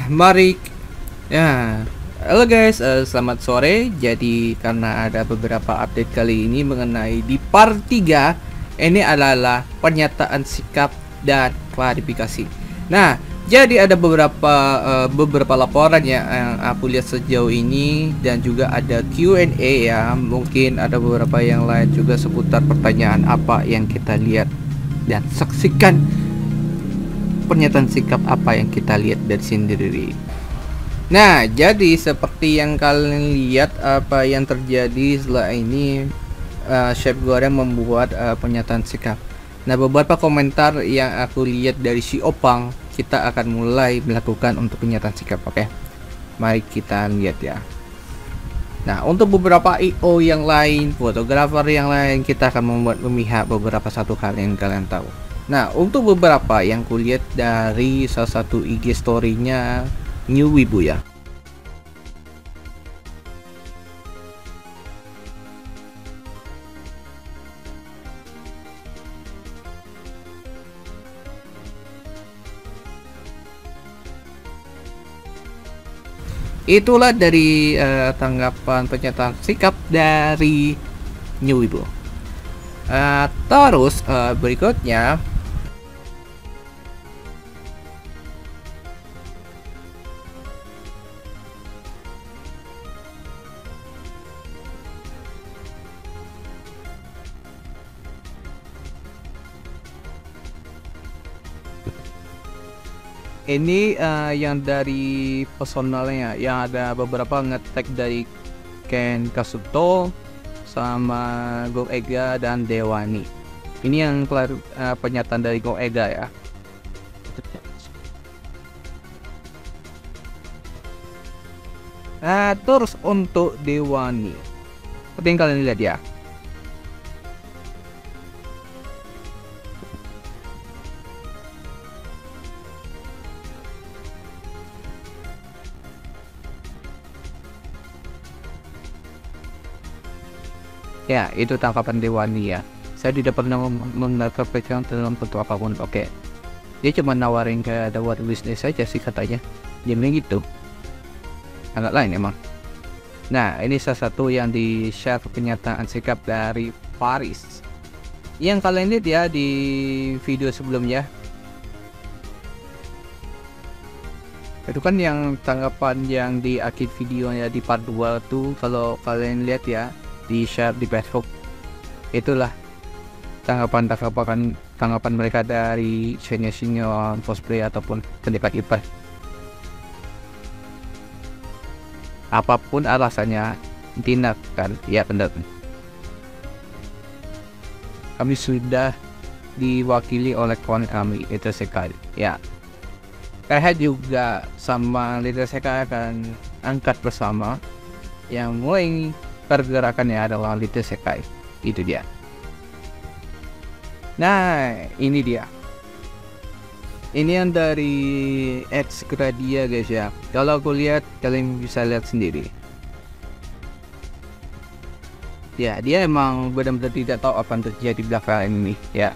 Mari ya. Halo guys, selamat sore. Jadi karena ada beberapa update kali ini mengenai di part 3, ini adalah pernyataan sikap dan klarifikasi. Nah, jadi ada beberapa laporan ya yang aku lihat sejauh ini, dan juga ada Q&A ya. Mungkin ada beberapa yang lain juga seputar pertanyaan apa yang kita lihat, dan saksikan pernyataan sikap apa yang kita lihat dari sendiri. Nah, jadi seperti yang kalian lihat apa yang terjadi setelah ini, Chef Goreng membuat pernyataan sikap. Nah, beberapa komentar yang aku lihat dari si Opang, kita akan mulai melakukan untuk pernyataan sikap. Oke, mari kita lihat ya. Nah, untuk beberapa IO yang lain, fotografer yang lain, kita akan membuat memihak beberapa satu hal yang kalian tahu. Nah, untuk beberapa yang kulihat dari salah satu IG story-nya New Wibu ya. Itulah dari tanggapan pernyataan sikap dari New Wibu. Terus berikutnya, ini yang dari personalnya, yang ada beberapa ngetek dari Ken Kasuto sama Go Ega dan Dewani. Ini yang pernyataan dari Go Ega ya. Nah, terus untuk Dewani, seperti yang kalian lihat ya. Ya, itu tangkapan Dewani ya. Saya tidak pernah menginterpretasikan dalam bentuk apapun. Oke, dia cuma nawarin kayak ada what business saja sih katanya. Jadi gitu. Agak lain emang. Nah, ini salah satu yang di share pernyataan sikap dari Paris. Yang kalian lihat ya di video sebelumnya. Itu kan yang tanggapan yang di akhir videonya di part 2 tuh, kalau kalian lihat ya, di share di Facebook, itulah tanggapan mereka dari senior cosplay ataupun terdekat IPA. Apapun alasannya, tindakan ya benar. Kami sudah diwakili oleh kawan kami itu sekali ya. Saya juga sama leader saya akan angkat bersama yang mulai pergerakannya adalah Little Sekai. Itu dia. Nah, ini dia. Ini yang dari X Gradia guys ya. Kalau aku lihat, kalian bisa lihat sendiri. Ya, dia emang benar-benar tidak tahu apa yang terjadi di belakang ini ya.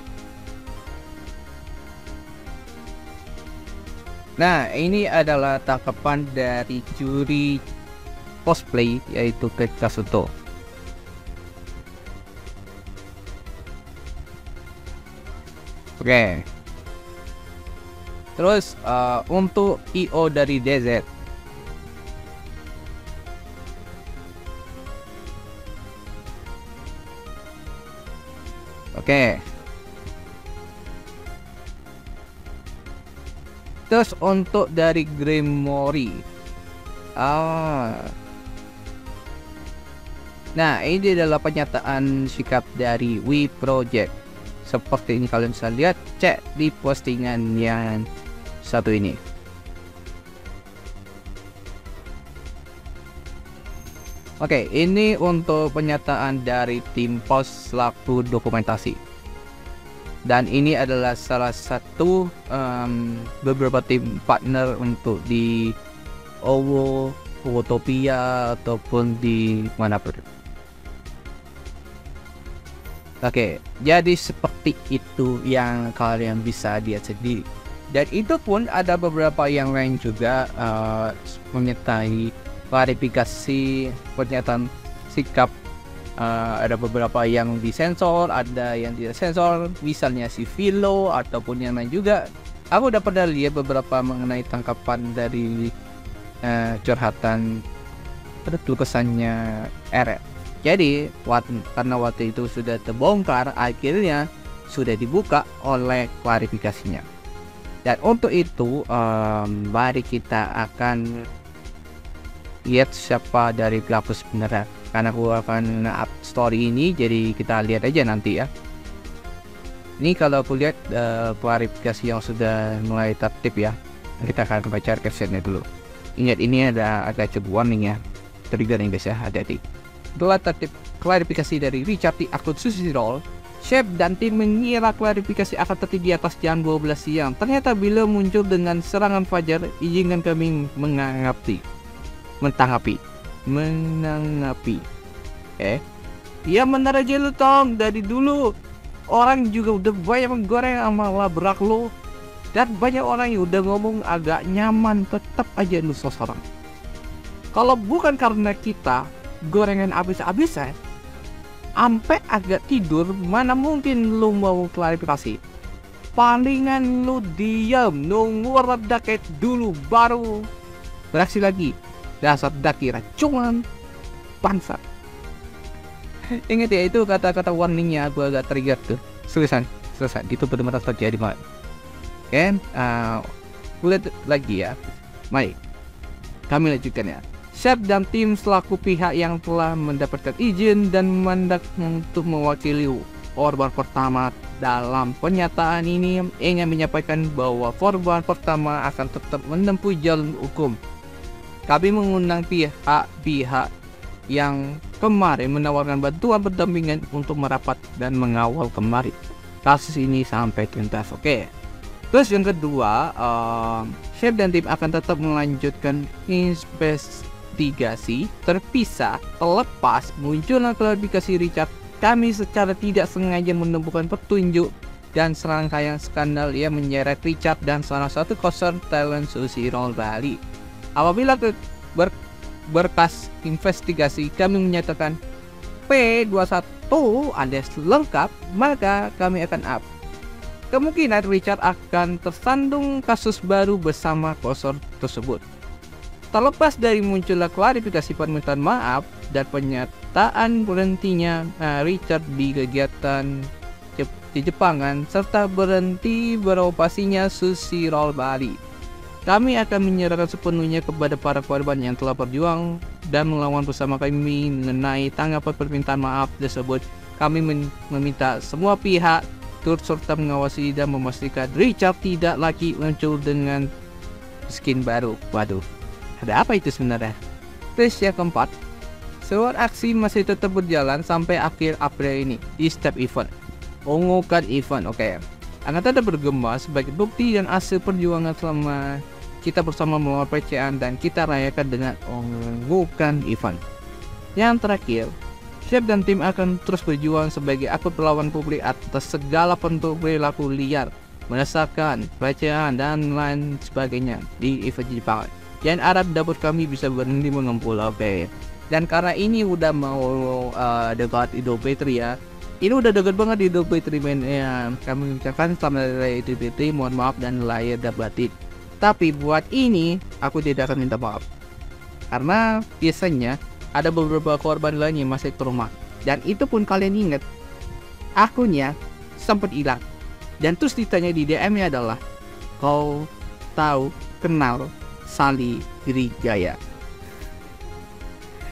Nah, ini adalah tangkapan dari juri cosplay yaitu Ken Kasuto. Oke. Terus untuk IO dari DZ. Oke. Terus untuk dari Grimory. Nah, ini adalah pernyataan sikap dari We Project. Seperti ini kalian bisa lihat, cek di postingan yang satu ini. Oke, ini untuk pernyataan dari tim pos selaku dokumentasi. Dan ini adalah salah satu beberapa tim partner untuk di OWO, Wotopia ataupun di manapun. Oke, jadi seperti itu yang kalian bisa lihat sendiri. Dan itu pun ada beberapa yang lain juga menyertai klarifikasi pernyataan sikap. Ada beberapa yang disensor, ada yang tidak sensor, misalnya si Vilo ataupun yang lain juga. Aku udah pernah lihat beberapa mengenai tangkapan dari curhatan pada kesannya RR. Jadi karena waktu itu sudah terbongkar, akhirnya sudah dibuka oleh klarifikasinya. Dan untuk itu mari kita akan lihat siapa dari pelaku sebenarnya. Karena aku akan up story ini, jadi kita lihat aja nanti ya. Ini kalau aku lihat klarifikasi yang sudah mulai tertib ya. Kita akan baca captionnya dulu. Ingat, ini ada cukup warning ya. Trigger nih guys ya, hati-hati. Itulah tertib klarifikasi dari Richard di akun Sushi Roll. Chef dan tim mengira klarifikasi akan tertib di atas jam 12 siang. Ternyata bila muncul dengan serangan fajar, izinkan kami menanggapi. Ya benar aja lu Tong, dari dulu orang juga udah banyak menggoreng sama labrak lo. Dan banyak orang yang udah ngomong agak nyaman, tetap aja lu seseorang. Kalau bukan karena kita gorengan habis-habisan sampai agak tidur, mana mungkin lu mau klarifikasi. Palingan lu diam, nunggu reda kayak dulu baru beraksi lagi. Dasar daki racungan bangsat. Ingat ya, itu kata-kata warningnya aku agak trigger tuh. Selesai itu benar-benar terjadi banget. Lihat lagi ya. Baik, kami lanjutkan ya. Chef dan tim selaku pihak yang telah mendapatkan izin dan mandat untuk mewakili korban pertama dalam pernyataan ini ingin menyampaikan bahwa korban pertama akan tetap menempuh jalur hukum. Kami mengundang pihak yang kemarin menawarkan bantuan pendampingan untuk merapat dan mengawal kemarin kasus ini sampai tuntas. Oke. Terus yang kedua, Chef dan tim akan tetap melanjutkan investigasi terpisah terlepas munculnya klarifikasi Richard. Kami secara tidak sengaja menemukan petunjuk dan serangkaian skandal yang menyeret Richard dan salah satu koser talent Sushi Roll Bali. Apabila berkas investigasi kami menyatakan P21 alias lengkap, maka kami akan up. Kemungkinan Richard akan tersandung kasus baru bersama kosor tersebut. Terlepas dari munculnya klarifikasi permintaan maaf dan pernyataan berhentinya Richard di kegiatan di Jepangan serta berhenti beroperasinya Sushi Roll Bali, kami akan menyerahkan sepenuhnya kepada para korban yang telah berjuang dan melawan bersama kami mengenai tanggapan permintaan maaf tersebut. Kami meminta semua pihak turut serta mengawasi dan memastikan Richard tidak lagi muncul dengan skin baru. Waduh, ada apa itu sebenarnya? Terus yang keempat, sebuah aksi masih tetap berjalan sampai akhir April ini di setiap event. Ungukan event, oke. Akan tetap bergema sebagai bukti dan hasil perjuangan selama kita bersama melawan pelecehan dan kita rayakan dengan ungukan event. Yang terakhir, Chef dan tim akan terus berjuang sebagai akun perlawan publik atas segala bentuk perilaku liar, menyesalkan, pelecehan dan lain sebagainya di event Jepang. Dan harap dapur kami bisa berhenti mengumpul. Oke. Dan karena ini udah mau dekat Idul Fitri ya. Ini udah deket banget Idul Fitri men ya. Kami mengucapkan selamat hari Idul Fitri, mohon maaf dan lahir dan batin. Tapi buat ini aku tidak akan minta maaf. Karena biasanya ada beberapa korban lain yang masih trauma. Dan itu pun kalian ingat, akunnya sempat hilang. Dan terus ditanya di DM-nya adalah, kau tahu, kenal Sally Grijaya?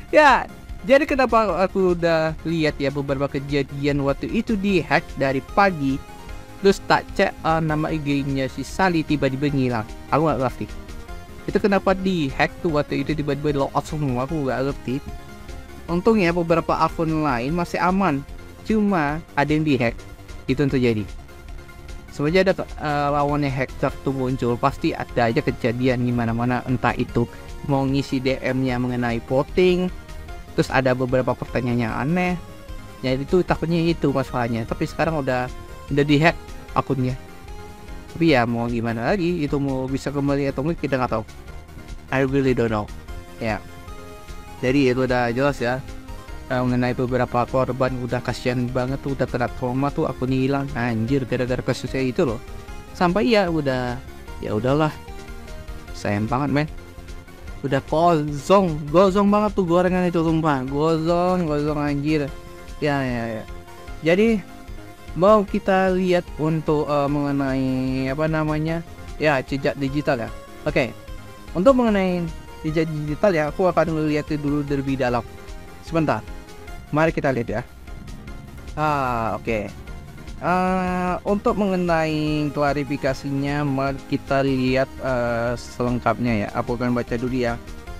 Ya, jadi kenapa aku udah lihat ya beberapa kejadian waktu itu di hack dari pagi, terus tak cek nama IG-nya si Sally tiba-tiba ngilang. Aku gak ngerti itu kenapa di hack tuh waktu itu tiba-tiba lock out semua, aku gak ngerti. Untungnya beberapa akun lain masih aman, cuma ada yang di hack. Itu yang terjadi. Sebenarnya ada lawannya hacker tuh muncul, pasti ada aja kejadian gimana-mana, entah itu mau ngisi DM-nya mengenai voting, terus ada beberapa pertanyaan yang aneh. Ya itu takutnya itu masalahnya. Tapi sekarang udah di hack akunnya. Tapi ya mau gimana lagi, itu mau bisa kembali atau enggak kita nggak tahu. I really don't know. Ya, jadi itu udah jelas ya. Mengenai beberapa korban udah kasihan banget tuh, udah kena trauma tuh, akun hilang anjir gara-gara kasus saya itu loh. Sampai ya udahlah, sayang banget men. Udah gosong banget tuh gorengan itu, sumpah gosong anjir. Ya. Jadi mau kita lihat untuk mengenai apa namanya ya, jejak digital ya. Oke, untuk mengenai jejak digital ya, aku akan melihat dulu lebih dalam. Sebentar, mari kita lihat ya. Oke. Untuk mengenai klarifikasinya, mari kita lihat selengkapnya ya. Aku akan baca dulu ya.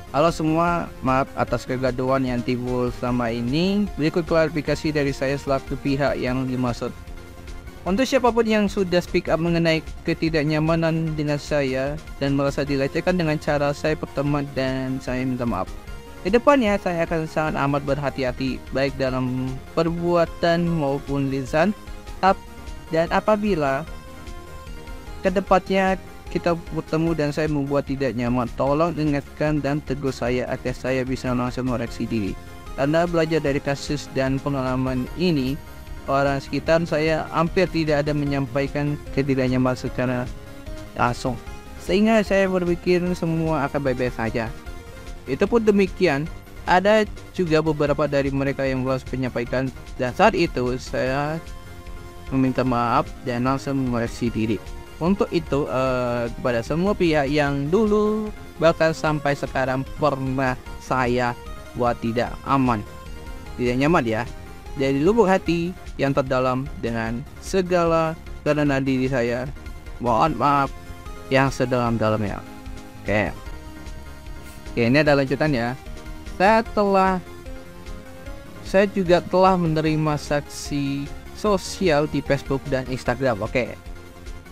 Halo semua, maaf atas kegaduhan yang timbul selama ini. Berikut klarifikasi dari saya selaku pihak yang dimaksud. Untuk siapapun yang sudah speak up mengenai ketidaknyamanan dengan saya dan merasa dilecehkan dengan cara saya berteman, dan saya minta maaf. Kedepannya saya akan sangat amat berhati-hati baik dalam perbuatan maupun lisan. Dan apabila kedepannya kita bertemu dan saya membuat tidak nyaman, tolong ingatkan dan tegur saya agar saya bisa langsung mengoreksi diri. Karena belajar dari kasus dan pengalaman ini, orang sekitar saya hampir tidak ada menyampaikan ketidaknyamanan secara langsung, sehingga saya berpikir semua akan baik-baik saja. Itu pun demikian, ada juga beberapa dari mereka yang belum menyampaikan, dan saat itu saya meminta maaf dan langsung mengoreksi diri. Untuk itu kepada semua pihak yang dulu bahkan sampai sekarang pernah saya buat tidak nyaman ya, dari lubuk hati yang terdalam dengan segala karena diri saya, mohon maaf yang sedalam-dalamnya. Oke, ini ada lanjutan ya. Saya juga telah menerima saksi sosial di Facebook dan Instagram. Oke.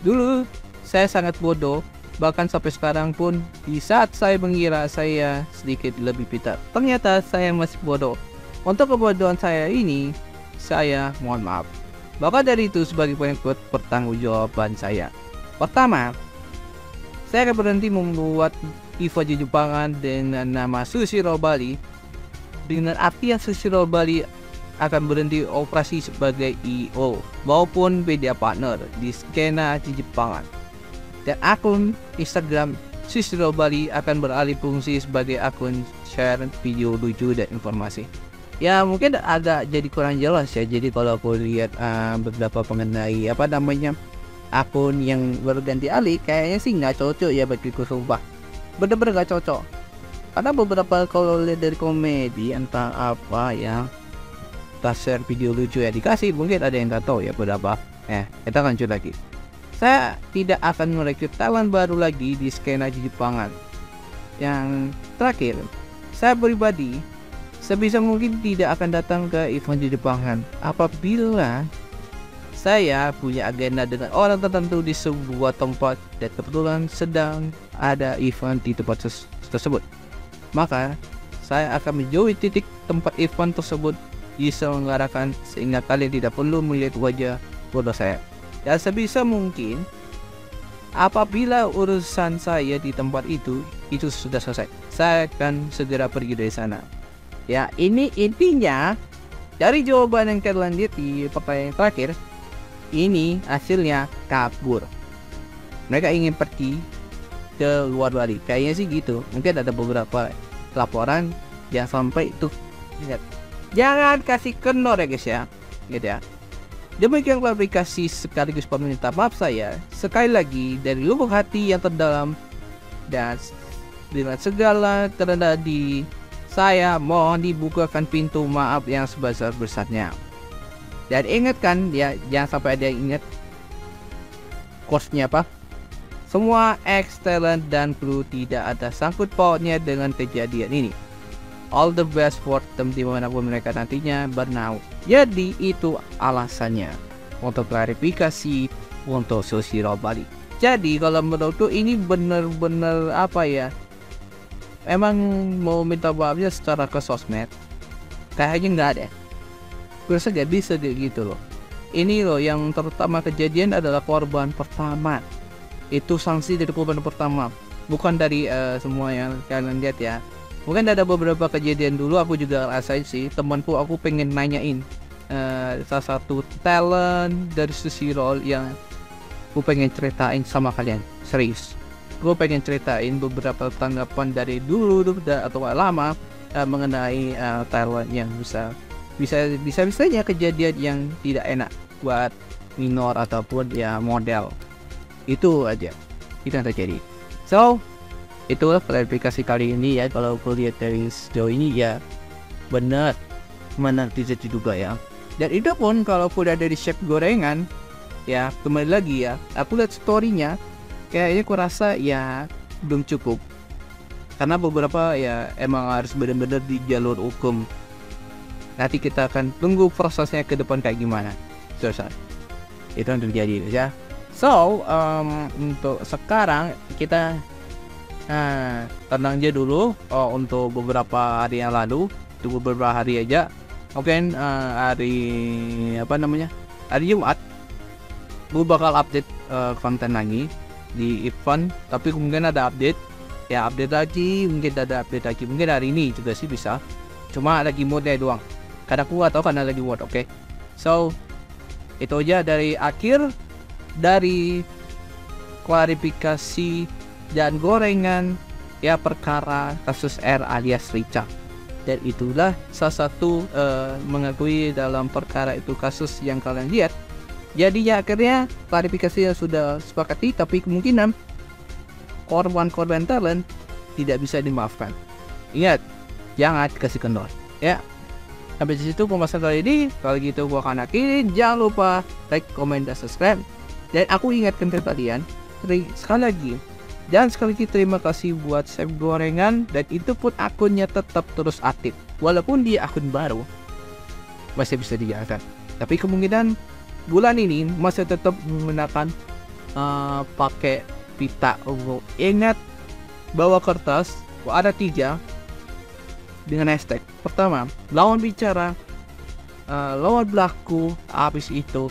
Dulu saya sangat bodoh, bahkan sampai sekarang pun di saat saya mengira saya sedikit lebih pintar, ternyata saya masih bodoh. Untuk kebodohan saya ini, saya mohon maaf. Maka dari itu, sebagai pengikut pertanggungjawaban saya, pertama, saya akan berhenti membuat event di Jepangan dengan nama Sushiro Bali, dengan artian Sushiro Bali akan berhenti operasi sebagai EO maupun media partner di skena di Jepangan, dan akun Instagram Sushiro Bali akan beralih fungsi sebagai akun share video lucu dan informasi. Ya mungkin agak jadi kurang jelas ya. Jadi kalau aku lihat beberapa mengenai apa namanya akun yang berganti alih, kayaknya sih nggak cocok ya bagiku, sumpah bener-bener nggak cocok. Karena beberapa kalau lihat dari komedi entah apa ya, share video lucu ya dikasih, mungkin ada yang nggak tahu ya berapa. Kita lanjut lagi. Saya tidak akan merekrut talent baru lagi di skena di Jepangan. Yang terakhir, saya pribadi sebisa mungkin tidak akan datang ke event di Jepangan apabila saya punya agenda dengan orang tertentu di sebuah tempat dan kebetulan sedang ada event di tempat tersebut. Maka saya akan menjauhi titik tempat event tersebut diselenggarakan, sehingga kalian tidak perlu melihat wajah bodoh saya. Dan sebisa mungkin apabila urusan saya di tempat itu sudah selesai, saya akan segera pergi dari sana. Ya, ini intinya dari jawaban yang kalian lihat di pertanyaan terakhir. Ini hasilnya kabur. Mereka ingin pergi ke luar Bali, kayaknya sih gitu. Mungkin ada beberapa laporan yang sampai itu. Lihat, jangan kasih kendor ya guys ya, gitu ya. Demikian klarifikasi sekaligus permintaan maaf saya sekali lagi dari lubuk hati yang terdalam, dan dengan segala kerendahan di saya mohon dibukakan pintu maaf yang sebesar-besarnya. Dan ingatkan ya, jangan sampai ada yang ingat course-nya apa. Semua ex-talent dan kru tidak ada sangkut pautnya dengan kejadian ini. All the best for them dimanapun mereka nantinya bernaung. Jadi itu alasannya untuk klarifikasi untuk Sushiro Bali. Jadi kalau menurutku ini bener-bener apa ya, emang mau minta maafnya secara ke sosmed kayaknya nggak ada. Gue rasa gak bisa kayak gitu loh. Ini loh yang terutama kejadian adalah korban pertama. Itu sanksi dari korban pertama, bukan dari semua yang kalian lihat ya. Mungkin ada beberapa kejadian dulu aku juga rasain sih. Temanku aku pengen nanyain salah satu talent dari sisi role yang aku pengen ceritain sama kalian. Serius, gue pengen ceritain beberapa tanggapan dari dulu atau lama mengenai talent yang bisa-bisanya kejadian yang tidak enak buat minor ataupun ya model. Itu aja itu yang terjadi. So itulah klarifikasi kali ini ya. Kalau aku lihat dari sejauh ini ya benar tidak diduga ya. Dan itu pun kalau udah dari chef gorengan ya, kembali lagi ya, aku lihat storynya kayaknya aku rasa ya belum cukup, karena beberapa ya emang harus benar-benar di jalur hukum. Nanti kita akan tunggu prosesnya ke depan kayak gimana. So, itu yang terjadi ya. So untuk sekarang kita tenang aja dulu. Untuk beberapa hari yang lalu, itu beberapa hari aja, mungkin hari Jumat gue bakal update konten lagi di event. Tapi mungkin ada update lagi, mungkin hari ini juga sih bisa, cuma lagi mode doang karena aku gak tau karena lagi mode. Oke. So itu aja dari klarifikasi dan gorengan ya perkara kasus R alias Richard. Dan itulah salah satu mengakui dalam perkara itu kasus yang kalian lihat. Jadi ya akhirnya klarifikasi yang sudah sepakati, tapi kemungkinan korban talent tidak bisa dimaafkan. Ingat, jangan kasih kendor ya. Sampai di situ pembahasan kali ini. Kalau gitu gua akan akhiri. Jangan lupa like, comment, dan subscribe. Dan aku ingatkan ke kalian sekali lagi, dan sekali lagi terima kasih buat Chef Gorengan. Dan itu pun akunnya tetap terus aktif, walaupun dia akun baru masih bisa dijalankan. Tapi kemungkinan bulan ini masih tetap menggunakan pakai pita. Ingat, bawa kertas, ada 3 dengan hashtag. Pertama, lawan bicara, lawan berlaku, habis itu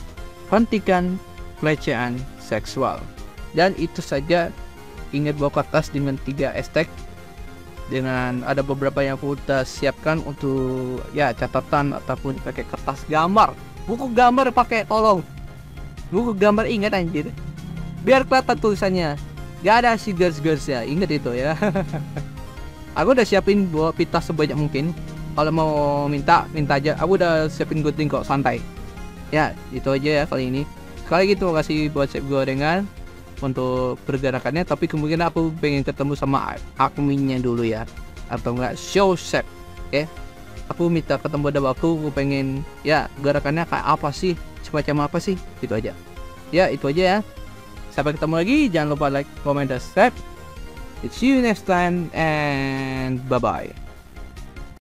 hentikan pelecehan seksual. Dan itu saja. Ingat, bawa kertas dengan 3 hashtag. Dengan ada beberapa yang aku udah siapkan untuk ya catatan ataupun pakai kertas gambar. Buku gambar pakai, tolong. Buku gambar, ingat anjir. Biar kelihatan tulisannya. Gak ada si girls ya, ingat itu ya. Aku udah siapin buat pita sebanyak mungkin. Kalau mau minta aja. Aku udah siapin gunting kok, santai. Ya, itu aja ya kali ini. Sekali lagi terima kasih buat Chef Gorengan untuk pergerakannya. Tapi kemungkinan aku pengen ketemu sama adminnya dulu ya, atau enggak show chef. Oke, aku minta ketemu ada waktu. Aku pengen ya gerakannya kayak apa sih, semacam apa sih. Itu aja ya, itu aja ya. Sampai ketemu lagi. Jangan lupa like, comment, dan subscribe. See you next time and bye bye.